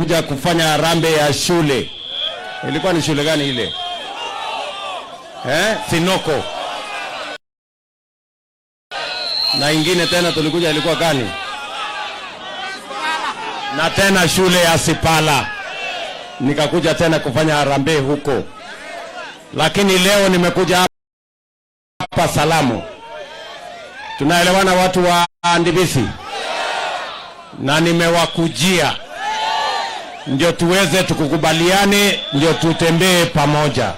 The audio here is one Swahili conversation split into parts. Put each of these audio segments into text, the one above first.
kuja kufanya harambee ya shule. Ilikuwa ni shule gani ile? Sinoko. Na ingine tena tulikuja ilikuwa gani? Na tena shule ya Sipala. Nikakuja tena kufanya harambee huko. Lakini leo nimekuja hapa Salamu. Tunaelewana watu wa Ndibisi? Na nimewakujia ndio tuweze tukukubaliane, ndio tutembee pamoja.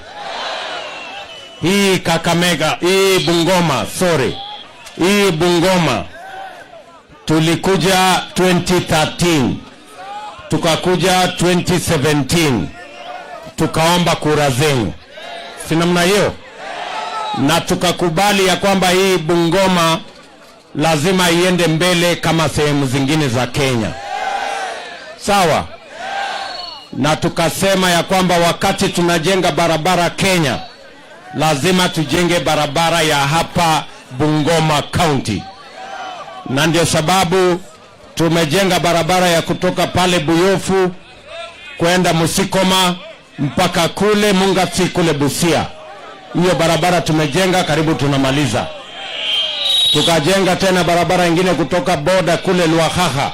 Hii Kakamega, hii Bungoma tulikuja 2013, tukakuja 2017, tukaomba kura zenu, si namna hiyo? Na tukakubali ya kwamba hii Bungoma lazima iende mbele kama sehemu zingine za Kenya, sawa? Na tukasema ya kwamba wakati tunajenga barabara Kenya, lazima tujenge barabara ya hapa Bungoma County. Na ndio sababu tumejenga barabara ya kutoka pale Buyofu kwenda Musikoma mpaka kule Mungati kule Busia. Hiyo barabara tumejenga, karibu tunamaliza. Tukajenga tena barabara ingine kutoka boda kule Luahaha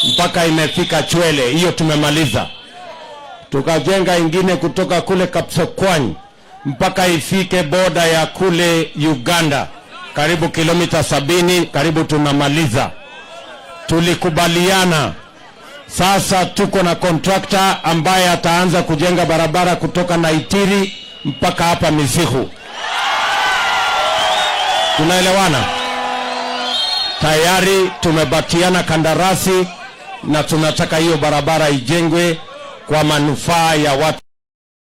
mpaka imefika Chwele, hiyo tumemaliza. Tukajenga ingine kutoka kule Kapsokwany mpaka ifike boda ya kule Uganda, karibu kilomita 70, karibu tunamaliza. Tulikubaliana sasa tuko na kontrakta ambaye ataanza kujenga barabara kutoka Naitiri mpaka hapa Misihu. Tunaelewana? Tayari tumebatiana kandarasi na tunataka hiyo barabara ijengwe kwa manufaa ya watu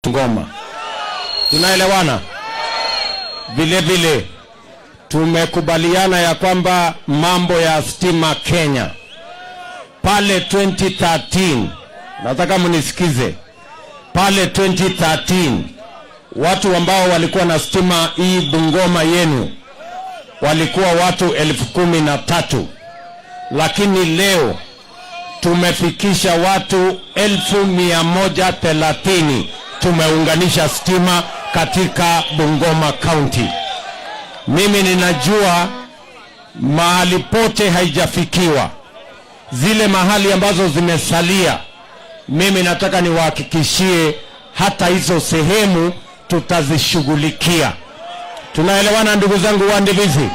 Ngoma. Tunaelewana? Vile vile tumekubaliana ya kwamba mambo ya stima Kenya pale 2013, nataka mnisikize, pale 2013 watu ambao walikuwa na stima hii Bungoma yenu walikuwa watu 13,000, lakini leo tumefikisha watu 1,130 tumeunganisha stima katika Bungoma County. Mimi ninajua mahali pote haijafikiwa, zile mahali ambazo zimesalia, mimi nataka niwahakikishie hata hizo sehemu tutazishughulikia. Tunaelewana ndugu zangu wa Ndibisi?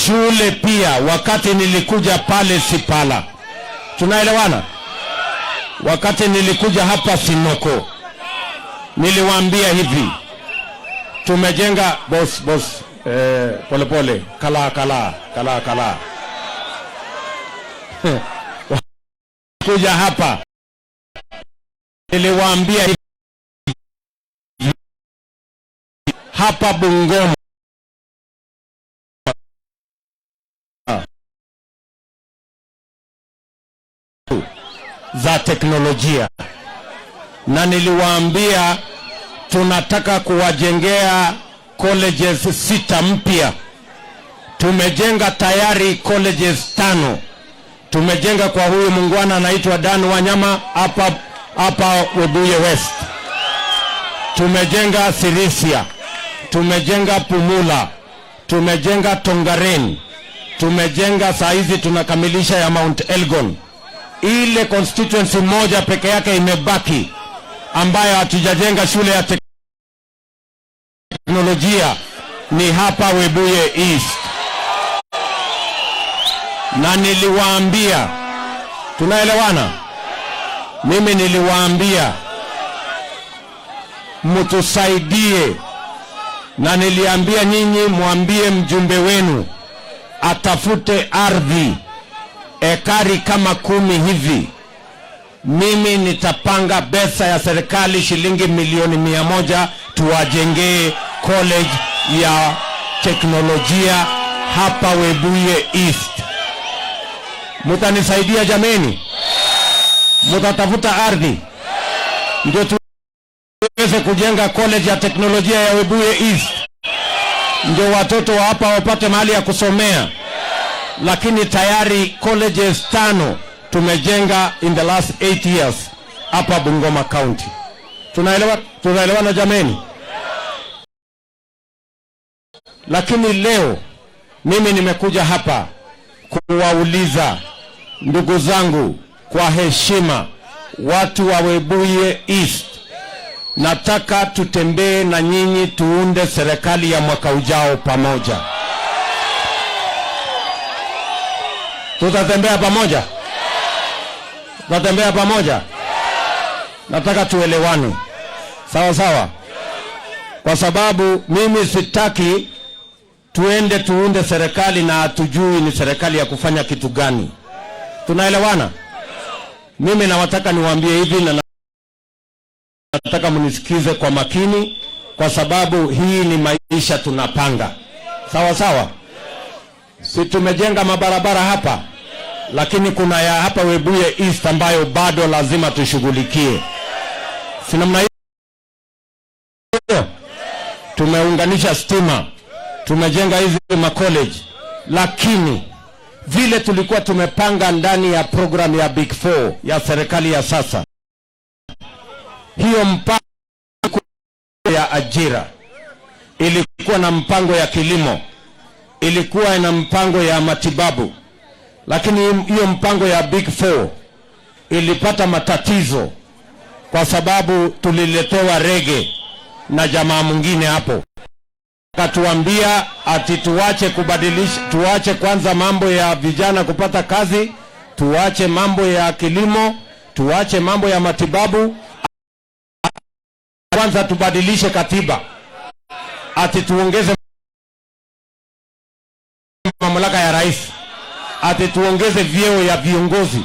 Shule pia, wakati nilikuja pale Sipala, tunaelewana? Wakati nilikuja hapa Sinoko, niliwaambia hivi, tumejenga pole kala kuja hapa niliwaambia hivi, hapa Bungoma za teknolojia, na niliwaambia tunataka kuwajengea colleges 6 mpya. Tumejenga tayari colleges 5. Tumejenga kwa huyu mungwana anaitwa Dan Wanyama hapa Webuye West. Tumejenga Sirisia, tumejenga Pumula, tumejenga Tongaren, tumejenga saizi tunakamilisha ya Mount Elgon. Ile constituency moja peke yake imebaki ambayo hatujajenga shule ya teknolojia, ni hapa Webuye East. Na niliwaambia, tunaelewana? Mimi niliwaambia mtusaidie, na niliambia nyinyi mwambie mjumbe wenu atafute ardhi ekari kama 10 hivi. Mimi nitapanga pesa ya serikali shilingi milioni 100 tuwajengee college ya teknolojia hapa Webuye East. Mutanisaidia jameni? Mutatafuta ardhi ndio tuweze kujenga college ya teknolojia ya Webuye East, ndio watoto wa hapa wapate mahali ya kusomea. Lakini tayari colleges 5 tumejenga in the last 8 years hapa Bungoma County. Tunaelewana jameni? Lakini leo mimi nimekuja hapa kuwauliza ndugu zangu kwa heshima, watu wa Webuye East, nataka tutembee na nyinyi tuunde serikali ya mwaka ujao pamoja. Tutatembea pamoja? Tutatembea pamoja? Nataka tuelewane. Sawa sawa? Kwa sababu mimi sitaki tuende tuunde serikali na hatujui ni serikali ya kufanya kitu gani. Tunaelewana? Mimi nawataka niwaambie hivi na nataka mnisikize kwa makini, kwa sababu hii ni maisha tunapanga. Sawa sawa? Si tumejenga mabarabara hapa, lakini kuna ya hapa Webuye East ambayo bado lazima tushughulikie. Si namna hiyo? Tumeunganisha stima, tumejenga hizi college, lakini vile tulikuwa tumepanga ndani ya program ya Big Four ya serikali ya sasa, hiyo mpango ya ajira, ilikuwa na mpango ya kilimo, ilikuwa na mpango ya matibabu, lakini hiyo mpango ya Big Four ilipata matatizo kwa sababu tuliletewa rege na jamaa mwingine hapo. Katuambia ati tuache kubadilisha, tuache kwanza mambo ya vijana kupata kazi, tuache mambo ya kilimo, tuache mambo ya matibabu, kwanza tubadilishe katiba, ati tuongeze mamlaka ya rais, ati tuongeze vyeo ya viongozi,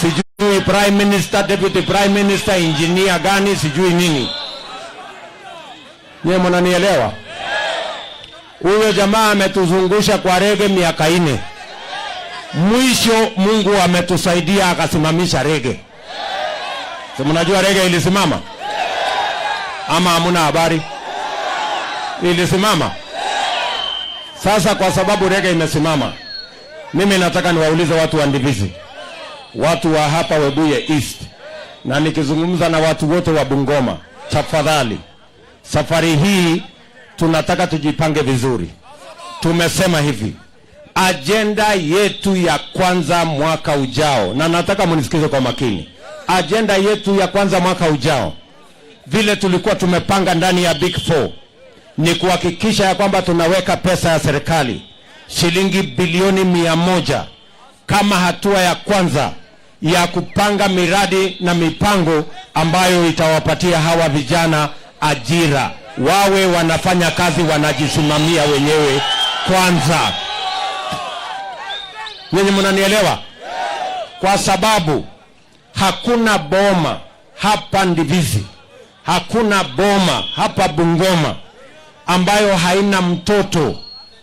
sijui prime minister, deputy prime minister, engineer gani, sijui nini. Nye mnanielewa? Huyo jamaa ametuzungusha kwa rege miaka 4. Mwisho Mungu ametusaidia akasimamisha rege. Si mnajua rege ilisimama? Ama hamuna habari? Ilisimama. Sasa kwa sababu rege imesimama, mimi nataka niwaulize watu wa Ndivizi, watu wa hapa Webuye East, na nikizungumza na watu wote wa Bungoma, tafadhali, safari hii tunataka tujipange vizuri. Tumesema hivi, agenda yetu ya kwanza mwaka ujao, na nataka mnisikize kwa makini, agenda yetu ya kwanza mwaka ujao, vile tulikuwa tumepanga ndani ya Big Four, ni kuhakikisha ya kwamba tunaweka pesa ya serikali shilingi bilioni 100 kama hatua ya kwanza ya kupanga miradi na mipango ambayo itawapatia hawa vijana ajira, wawe wanafanya kazi wanajisimamia wenyewe kwanza. Nyinyi mnanielewa? Kwa sababu hakuna boma hapa Ndivizi, hakuna boma hapa Bungoma ambayo haina mtoto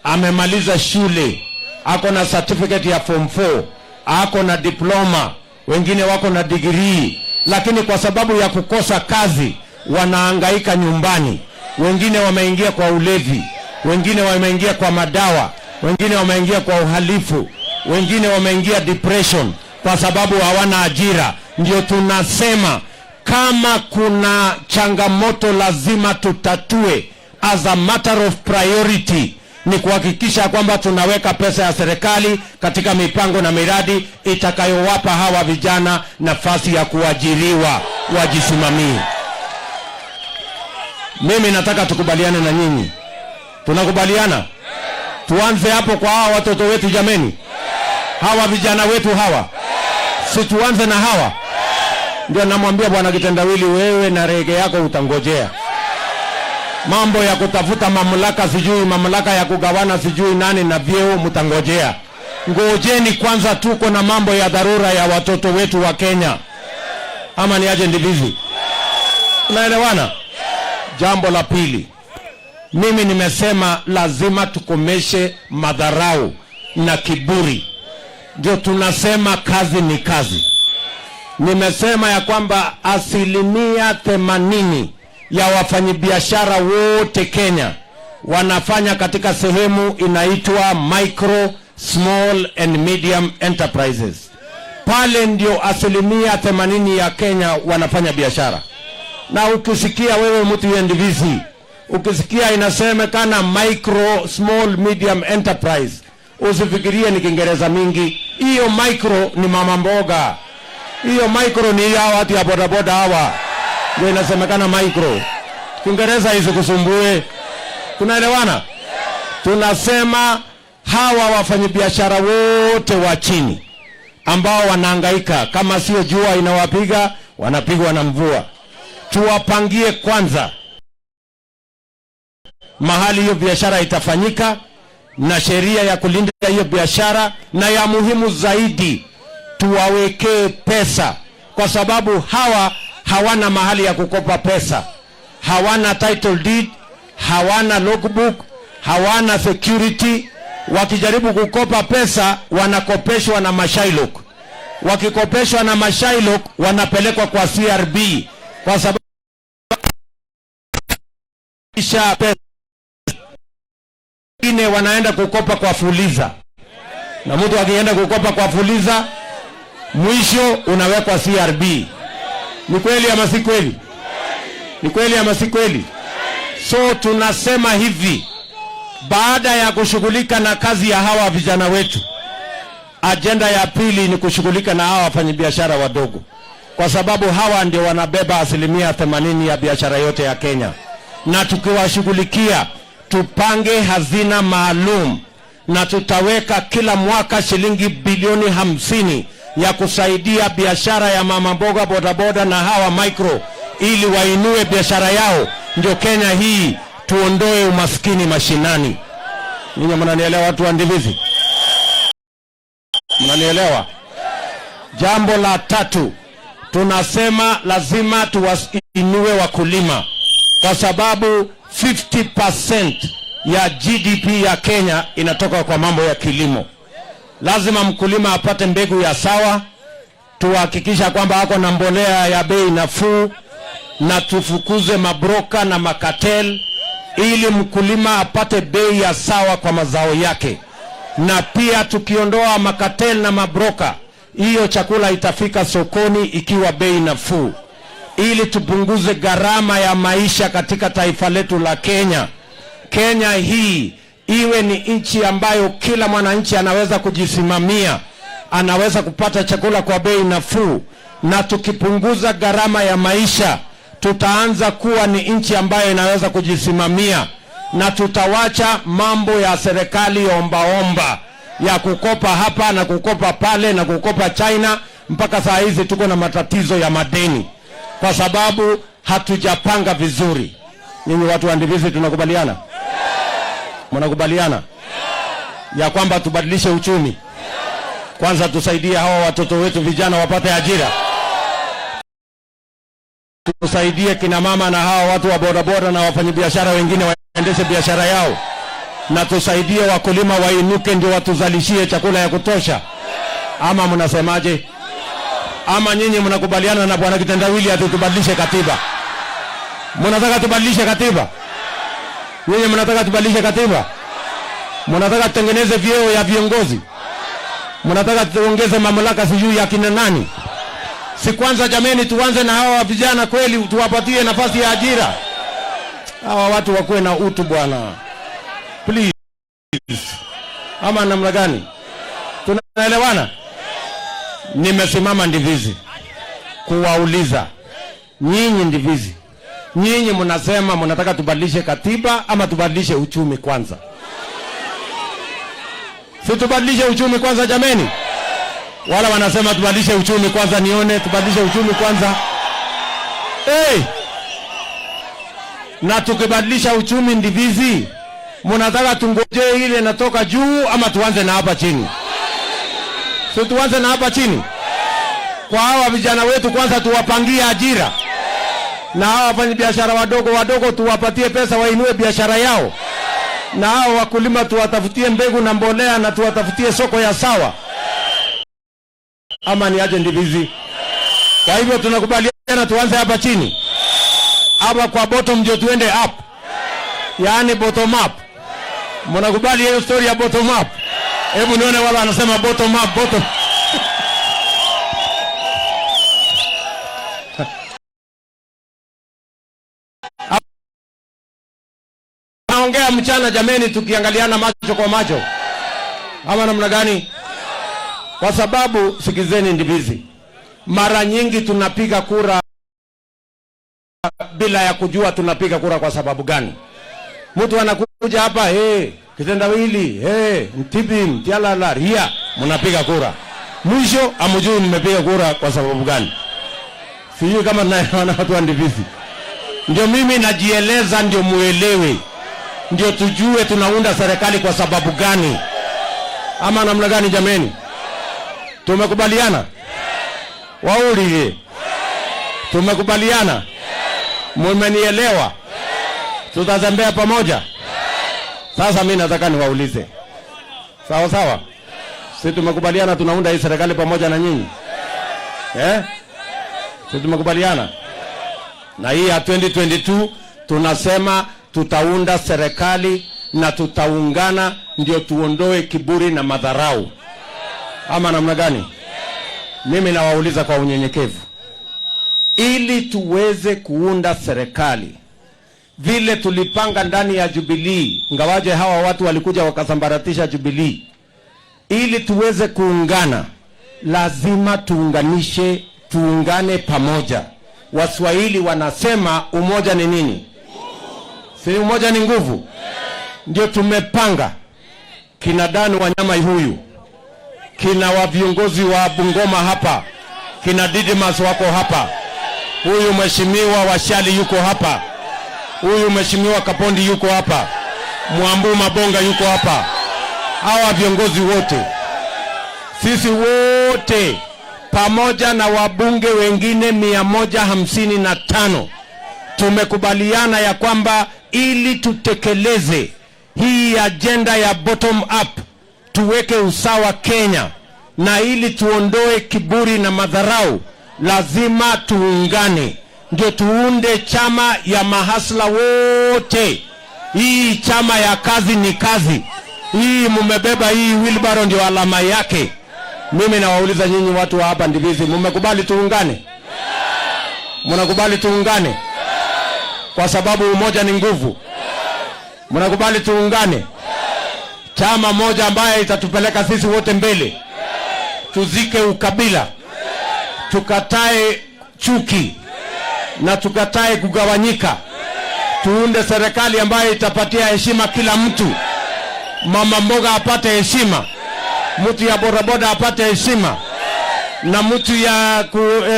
amemaliza shule, ako na certificate ya form 4, ako na diploma, wengine wako na degree, lakini kwa sababu ya kukosa kazi wanahangaika nyumbani. Wengine wameingia kwa ulevi, wengine wameingia kwa madawa, wengine wameingia kwa uhalifu, wengine wameingia depression kwa sababu hawana ajira. Ndio tunasema kama kuna changamoto lazima tutatue as a matter of priority, ni kuhakikisha kwamba tunaweka pesa ya serikali katika mipango na miradi itakayowapa hawa vijana nafasi ya kuajiriwa, wajisimamie. Mimi nataka tukubaliane na nyinyi. Tunakubaliana? Tuanze hapo kwa hawa watoto wetu jameni. Hawa vijana wetu hawa. Si tuanze na hawa. Ndio namwambia bwana Kitendawili, wewe na rege yako utangojea. Mambo ya kutafuta mamlaka, sijui mamlaka ya kugawana sijui nani na vyeo, mtangojea. Ngojeni kwanza, tuko na mambo ya dharura ya watoto wetu wa Kenya. Ama ni aje Ndivizi? Unaelewana? Jambo la pili, mimi nimesema lazima tukomeshe madharau na kiburi. Ndio tunasema kazi ni kazi. Nimesema ya kwamba 80% ya wafanyabiashara wote Kenya wanafanya katika sehemu inaitwa micro, small and medium enterprises. Pale ndio 80% ya Kenya wanafanya biashara. Na ukisikia wewe mtu ya ndivisi, ukisikia inasemekana micro, small, medium enterprise, usifikirie ni Kiingereza mingi. Hiyo micro ni mama mboga. Hiyo micro ni hawa watu ya bodaboda hawa. Ndio inasemekana micro. Kiingereza isikusumbue. Tunaelewana? Tunasema hawa wafanyabiashara wote wa chini ambao wanahangaika, kama sio jua inawapiga, wanapigwa na mvua. Tuwapangie kwanza mahali hiyo biashara itafanyika na sheria ya kulinda hiyo biashara, na ya muhimu zaidi tuwawekee pesa, kwa sababu hawa hawana mahali ya kukopa pesa. Hawana title deed, hawana logbook, hawana security. Wakijaribu kukopa pesa wanakopeshwa na mashailok. Wakikopeshwa na mashailok wanapelekwa kwa CRB, kwa sababu kisha pesa ingine wanaenda kukopa kwa Fuliza. Na mtu akienda kukopa kwa Fuliza, mwisho unawekwa CRB. Ni kweli ama si kweli? Ni kweli ama si kweli? So tunasema hivi, baada ya kushughulika na kazi ya hawa vijana wetu, agenda ya pili ni kushughulika na hawa wafanyabiashara wadogo, kwa sababu hawa ndio wanabeba 80% ya biashara yote ya Kenya. Na tukiwashughulikia, tupange hazina maalum, na tutaweka kila mwaka shilingi bilioni 50 ya kusaidia biashara ya mama mboga, bodaboda na hawa micro, ili wainue biashara yao. Ndio Kenya hii tuondoe umaskini mashinani. Ninyi mnanielewa watu wa Ndivisi? Mnanielewa? Jambo la tatu, tunasema lazima tuwainue wakulima, kwa sababu 50% ya GDP ya Kenya inatoka kwa mambo ya kilimo. Lazima mkulima apate mbegu ya sawa, tuhakikisha kwamba ako na mbolea ya bei nafuu, na tufukuze mabroka na makatel, ili mkulima apate bei ya sawa kwa mazao yake. Na pia tukiondoa makatel na mabroka, hiyo chakula itafika sokoni ikiwa bei nafuu, ili tupunguze gharama ya maisha katika taifa letu la Kenya. Kenya hii iwe ni nchi ambayo kila mwananchi anaweza kujisimamia, anaweza kupata chakula kwa bei nafuu. Na tukipunguza gharama ya maisha, tutaanza kuwa ni nchi ambayo inaweza kujisimamia, na tutawacha mambo ya serikali omba ya kukopa hapa na kukopa pale na kukopa China. Mpaka saa hizi tuko na matatizo ya madeni kwa sababu hatujapanga vizuri. Nyinyi watu wa Ndivisi tunakubaliana? Mnakubaliana ya kwamba tubadilishe uchumi? Kwanza tusaidie hawa watoto wetu vijana wapate ajira. Tusaidie kina mama na hawa watu wa bodaboda na wafanyabiashara wengine waendeshe biashara yao. Na tusaidie wakulima wainuke, ndio watuzalishie chakula ya kutosha. Ama mnasemaje? Ama nyinyi mnakubaliana na bwana Kitendawili ati tubadilishe katiba? Mnataka tubadilishe katiba? Nyinyi mnataka tubadilishe katiba? Mnataka tutengeneze vyeo ya viongozi? Mnataka tuongeze mamlaka sijui ya kina nani? Si kwanza jameni tuanze na hawa vijana kweli, tuwapatie nafasi ya ajira. Hawa watu wakuwe na utu bwana. Please. Ama namna gani? Tunaelewana? Nimesimama Ndivisi kuwauliza nyinyi Ndivisi, nyinyi mnasema mnataka tubadilishe katiba ama tubadilishe uchumi kwanza? Si tubadilishe uchumi kwanza jameni? Wala wanasema tubadilishe uchumi kwanza, nione tubadilishe uchumi kwanza. Hey! Na tukibadilisha uchumi Ndivisi, mnataka tungoje ile natoka juu ama tuanze na hapa chini? So tuanze na hapa chini. Kwa hawa vijana wetu kwanza tuwapangie ajira. Na hawa wafanyabiashara wadogo tuwapatie pesa wainue biashara yao. Na hawa wakulima tuwatafutie mbegu na mbolea na tuwatafutie soko ya sawa. Ama ni aje Ndivisi? Kwa hivyo tunakubaliana tuanze hapa chini. Hapa kwa bottom ndio tuende up. Yaani bottom up. Mnakubali hiyo story ya bottom up? Hebu nione wala anasema bottom up, bottom. tunaongea mchana jameni, tukiangaliana macho kwa macho, ama namna gani? Kwa sababu sikizeni ndibizi, mara nyingi tunapiga kura bila ya kujua tunapiga kura kwa sababu gani. Mtu anakuja hapa kitendawili mtibi mtialala ria, mnapiga kura, mwisho amujui nimepiga kura kwa sababu gani. Sijui kama naona watu wa ndibizi. Ndio mimi najieleza, ndio muelewe, ndio tujue tunaunda serikali kwa sababu gani, ama namna gani jameni? Tumekubaliana? Waulie, tumekubaliana? Mmenielewa? Tutazembea pamoja. Sasa mimi nataka niwaulize, sawa sawa, sisi tumekubaliana tunaunda hii serikali pamoja na nyinyi? Sisi tumekubaliana na hii ya 2022, tunasema tutaunda serikali na tutaungana, ndio tuondoe kiburi na madharau, ama namna gani? Mimi nawauliza kwa unyenyekevu, ili tuweze kuunda serikali vile tulipanga ndani ya Jubilee, ngawaje hawa watu walikuja wakasambaratisha Jubilee, ili tuweze kuungana lazima tuungane pamoja. Waswahili wanasema umoja ni nini? Si umoja ni nguvu? Ndio tumepanga kina Dani Wanyama huyu, kina wa viongozi wa Bungoma hapa, kina Didimas wako hapa, huyu mheshimiwa Washali yuko hapa, huyu mheshimiwa Kapondi yuko hapa, Mwambu Mabonga yuko hapa. Hawa viongozi wote, sisi wote pamoja na wabunge wengine 155 tumekubaliana ya kwamba ili tutekeleze hii agenda ya bottom up, tuweke usawa Kenya, na ili tuondoe kiburi na madharau, lazima tuungane, ndio tuunde chama ya mahasla wote. Hii chama ya kazi ni kazi, hii mumebeba hii wheelbarrow ndio alama yake. Mimi nawauliza nyinyi watu wa hapa Ndibizi, mmekubali tuungane? Mnakubali tuungane? Kwa sababu umoja ni nguvu. Mnakubali tuungane? Chama moja ambaye itatupeleka sisi wote mbele. Tuzike ukabila, tukatae chuki, na tukatae kugawanyika. Tuunde serikali ambayo itapatia heshima kila mtu. Mama mboga apate heshima, mtu ya bodaboda apate heshima, na mtu ya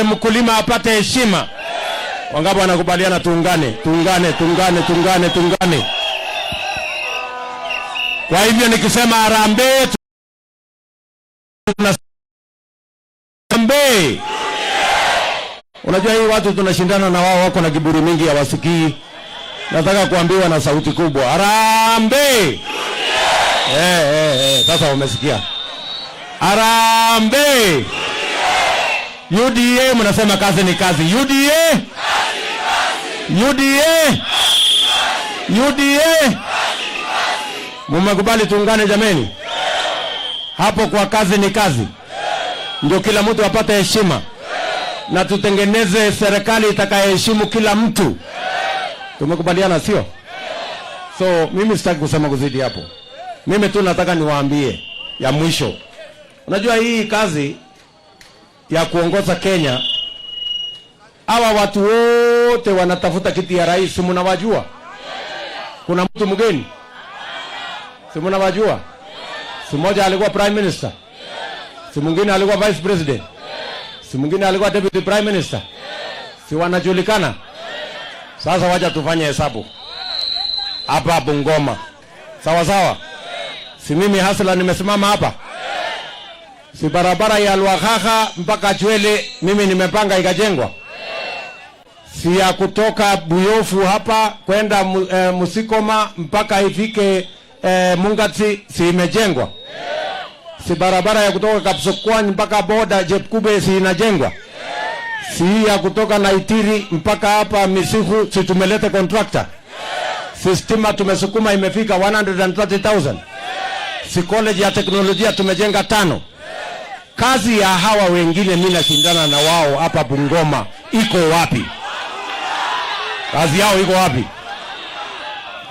mkulima apate heshima. Wangapi wanakubaliana tuungane? Tuungane. Kwa hivyo nikisema harambee, harambee. Unajua hii watu tunashindana na wao, wako na kiburi mingi ya wasikii. Nataka kuambiwa na sauti kubwa, harambee. Sasa umesikia? Harambee. UDA mnasema kazi ni kazi. UDA. Mmekubali tuungane jameni? Hapo kwa kazi ni kazi, ndio kila mtu apate heshima, na tutengeneze serikali itakayeheshimu kila mtu. Tumekubaliana sio? So mimi sitaki kusema kuzidi hapo. Mimi tu nataka niwaambie ya mwisho. Unajua hii kazi ya kuongoza Kenya, hawa watu wote wanatafuta kiti ya rais, mnawajua? Kuna mtu mgeni? Si mnawajua? Si mmoja alikuwa prime minister, si mwingine alikuwa vice president, si mwingine alikuwa deputy prime minister, si wanajulikana? Sasa wacha tufanye hesabu hapa Bungoma, sawa sawa? Si mimi hasla nimesimama hapa? Si barabara ya Lwakhakha mpaka Chwele mimi nimepanga ikajengwa? Si ya kutoka Buyofu hapa kwenda Musikoma mpaka ifike Mungatsi si imejengwa? Si barabara ya kutoka Kapsokwany mpaka boda Jepkube si inajengwa? Si ya kutoka Naitiri mpaka hapa Misihu si tumeleta contractor? Si stima tumesukuma imefika 130,000? Si college ya teknolojia tumejenga 5? Kazi ya hawa wengine mimi nashindana na wao hapa Bungoma iko wapi? Kazi yao iko wapi?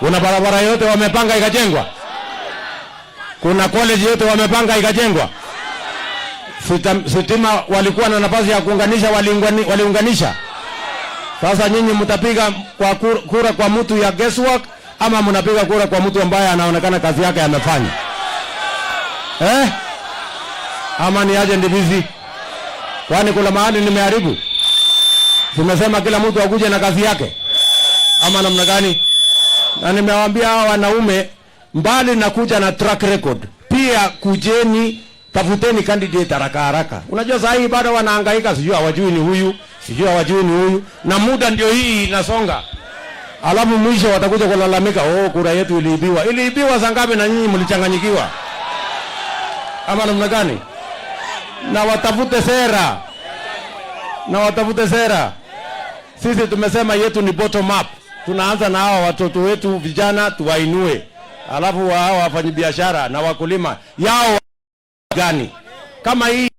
Kuna barabara yote wamepanga ikajengwa? Kuna college yote wamepanga ikajengwa? Sitima walikuwa na nafasi ya kuunganisha, waliunganisha. Sasa nyinyi mtapiga kwa kura kwa mtu ya guesswork ama mnapiga kura kwa mtu ambaye anaonekana kazi yake amefanya? Ama ni aje ndivizi? Kwani kuna mahali nimeharibu? Tumesema kila mtu akuje na kazi yake ama namna gani? Na nimewaambia hawa wanaume, mbali na kuja na track record, pia kujeni tafuteni candidate haraka. Unajua saa hii bado wanahangaika, sijui hawajui ni huyu, sijui hawajui ni huyu, na muda ndio hii inasonga. Alafu mwisho watakuja kulalamika, kura yetu iliibiwa. Iliibiwa saa ngapi na nyinyi mlichanganyikiwa? Ama namna gani? Na watafute sera. Sisi tumesema yetu ni bottom up. Tunaanza na hawa watoto wetu vijana tuwainue. Alafu hao wafanyabiashara na wakulima yao gani? Kama hii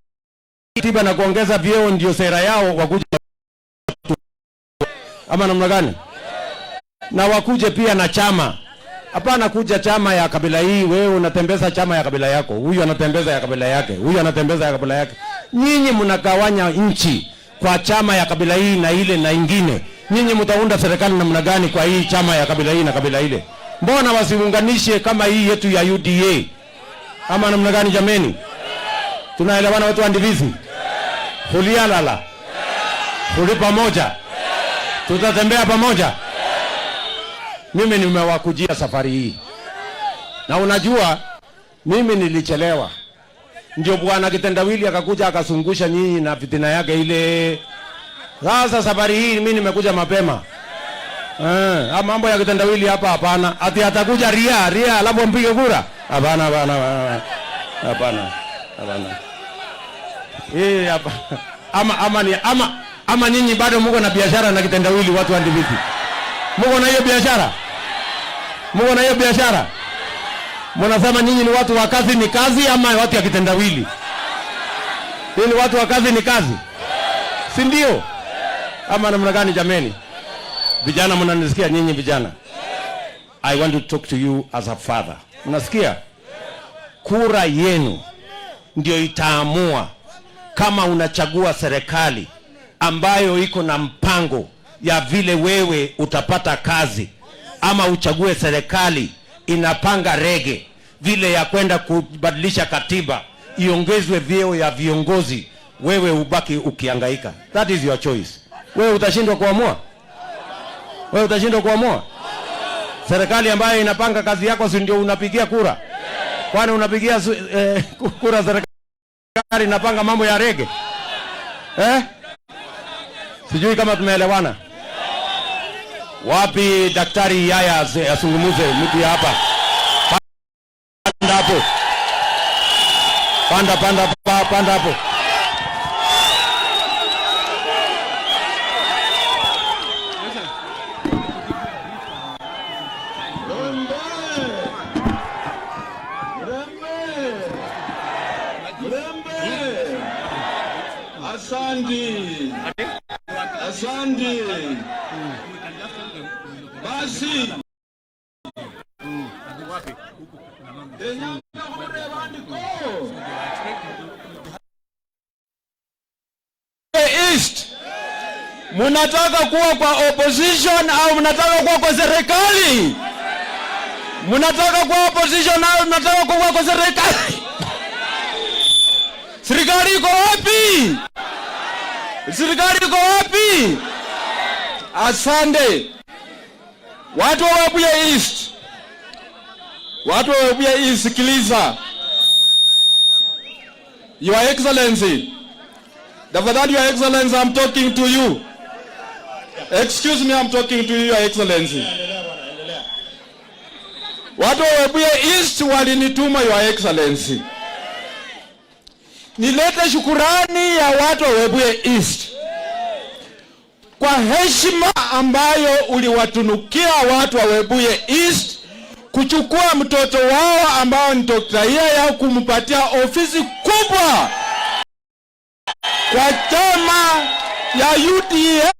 tiba na kuongeza vyeo ndio sera yao, wakuje ama namna gani? Na wakuje pia na chama. Hapana kuja chama ya kabila hii, wewe unatembeza chama ya kabila yako, huyu anatembeza ya kabila yake, huyu anatembeza ya kabila yake. Nyinyi mnagawanya nchi kwa chama ya kabila hii na ile na ingine. Nyinyi mtaunda serikali namna gani kwa hii chama ya kabila hii na kabila ile? Mbona wasiunganishe kama hii yetu ya UDA? Ama namna gani jameni? Tunaelewana watu wa Ndivizi? Hulialala. Huli pamoja. Tutatembea pamoja. Mimi nimewakujia safari hii. Na unajua mimi nilichelewa. Ndio bwana Kitendawili akakuja akasungusha nyinyi na fitina yake ile. Sasa safari hii mimi nimekuja mapema. Mambo ya Kitendawili hapa hapana. Ati atakuja ria alafu mpige kura. Hapana. Hapana. Hapa. Ama nyinyi bado mko na biashara na Kitendawili, watu wa Ndivizi. Mko na hiyo biashara? Mnasema nyinyi ni watu wa kazi ni kazi ama watu ya Kitendawili? Ni watu wa kazi ni kazi. Si ndio? Ama namna gani jameni? Vijana mnanisikia nyinyi vijana? I want to talk to you as a father. Mnasikia? Kura yenu ndio itaamua kama unachagua serikali ambayo iko na mpango ya vile wewe utapata kazi, ama uchague serikali inapanga rege vile ya kwenda kubadilisha katiba, iongezwe vyeo ya viongozi, wewe ubaki ukihangaika. That is your choice. Wewe utashindwa kuamua? Serikali ambayo inapanga kazi yako si ndio unapigia kura? Kwani unapigia kura serikali inapanga mambo ya rege? Sijui kama tumeelewana. Wapi Daktari Yaya asungumuze mtu hapa? Panda hapo. Panda hapo. Asante. Basi. East. Munataka kuwa kwa opposition au munataka kuwa kwa serikali? Munataka kuwa opposition au munataka kuwa kwa serikali? Serikali iko wapi? Asante. Watu wa Webuye East, sikiliza. Your Excellency. Tafadhali Your Excellency, I'm talking to you. Excuse me, I'm talking to you, Your Excellency. Watu wa Webuye East walinituma, Your Excellency, nilete shukurani ya watu wa Webuye East kwa heshima ambayo uliwatunukia watu wa Webuye East kuchukua mtoto wao ambao ni Dr. Yaya kumpatia ofisi kubwa kwa chama ya UDA.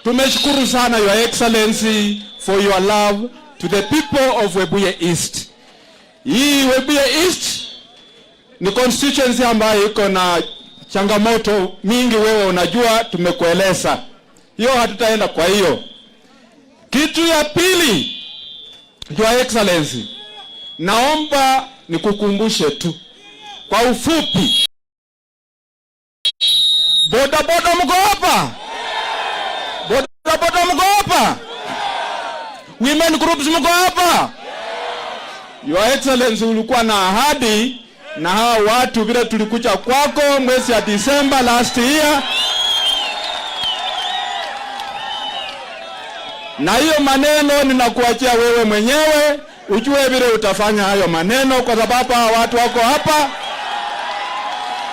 Tumeshukuru sana Your Excellency for your love to the people of Webuye East. Hii Webuye East ni constituency ambayo iko na changamoto mingi, wewe unajua, tumekueleza. Hiyo hatutaenda kwa hiyo. Kitu ya pili, Your Excellency, naomba nikukumbushe tu kwa ufupi. Boda boda mko hapa? Boda boda mko hapa? Women groups mko hapa? Your Excellency, ulikuwa na ahadi na hawa watu vile tulikuja kwako mwezi ya December last year. Na hiyo maneno ninakuachia wewe mwenyewe, ujue vile utafanya hayo maneno, kwa sababu watu wako hapa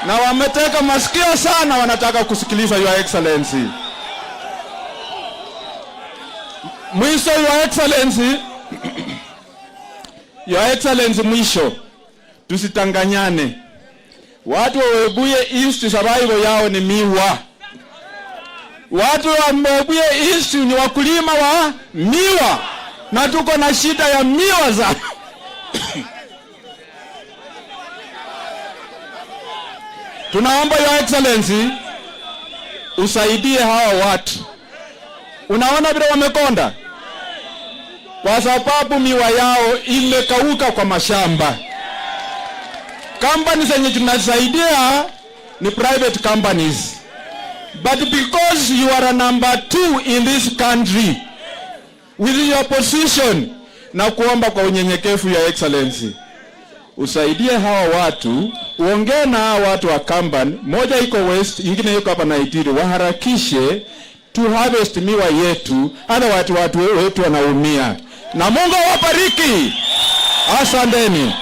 na wameteka masikio sana, wanataka kusikiliza Your Excellency. Mwisho, Your Excellency, Your Excellency, mwisho, tusitanganyane. Watu wa Webuye East survival yao ni miwa. Watu wa Webuye East ni wakulima wa miwa, na tuko na shida ya miwa za tunaomba Your Excellency usaidie hawa watu. Unaona vile wamekonda kwa sababu miwa yao imekauka kwa mashamba. Companies zenye tunasaidia ni private companies, but because you are a number 2 in this country with your position, na kuomba kwa unyenyekevu Your Excellency usaidie hawa watu, uongee na hawa watu wa company, moja iko West, ingine iko hapa Naitiri, waharakishe to harvest miwa yetu, hata watu wetu wanaumia. Na Mungu awabariki. Asanteni.